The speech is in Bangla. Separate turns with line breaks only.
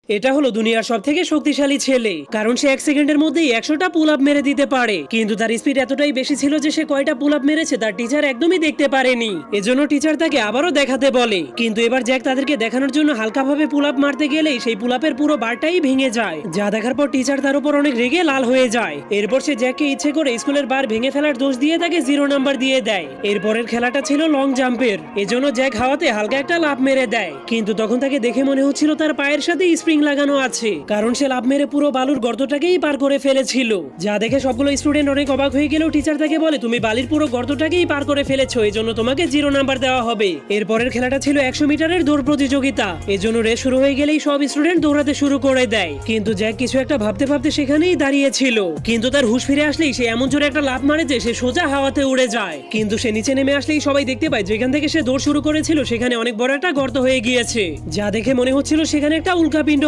এটা হলো দুনিয়ার সবথেকে শক্তিশালী ছেলে, কারণ সে 1 সেকেন্ডের মধ্যেই 100টা পুল আপ মেরে দিতে পারে। কিন্তু তার স্পিড এতটাই বেশি ছিল যে সে কয়টা পুল আপ মেরেছে তার টিচার একদমই দেখতে পারেনি। এজন্য টিচার তাকে আবারও দেখাতে বলে, কিন্তু এবার জ্যাক তাদেরকে দেখানোর জন্য হালকাভাবে পুল আপ মারতে গেলেই সেই পুল আপের পুরো বারটাই ভেঙে যায়, যা দেখার পর টিচার তার উপর অনেক রেগে লাল হয়ে যায়। এরপর সে জ্যাককে ইচ্ছে করে স্কুলের বার ভেঙে ফেলার দোষ দিয়ে তাকে 0 নাম্বার দিয়ে দেয়। এরপরের খেলাটা ছিল লং জাম্পের, এজন্য জ্যাক হাওয়াতে হালকা একটা লাফ মেরে দেয়, কিন্তু তখন তাকে দেখে মনে হচ্ছিল তার পায়ের সাথে স্প্রিং লাগানো আছে, কারণ সে লাফ মেরে পুরো বালুর গর্তটাকেই পার করে ফেলেছিল। যা দেখে সবগুলো স্টুডেন্ট অনেক অবাক হয়ে গেলেও টিচার তাকে বলে, তুমি বালির পুরো গর্তটাকেই পার করে ফেলেছো, এজন্য তোমাকে 0 নাম্বার দেওয়া হবে। এরপরের খেলাটা ছিল 100 মিটারের দৌড় প্রতিযোগিতা, এজন্য রেস শুরু হয়ে গেলেই সব স্টুডেন্ট দৌড়াতে শুরু করে দেয়। কিন্তু জ্যাক কিছু একটা ভাবতে ভাবতে সেখানেই দাঁড়িয়ে ছিল, কিন্তু তার হুঁশ ফিরে আসলেই সে এমন জোরে একটা লাফ মারে যে সে সোজা হাওয়াতে উড়ে যায়। কিন্তু সে নিচে নেমে আসলেই সবাই দেখতে পায় যেখান থেকে সে দৌড় শুরু করেছিল সেখানে অনেক বড় একটা গর্ত হয়ে গিয়েছে, যা দেখে মনে হচ্ছিল সেখানে একটা উল্কাপিণ্ড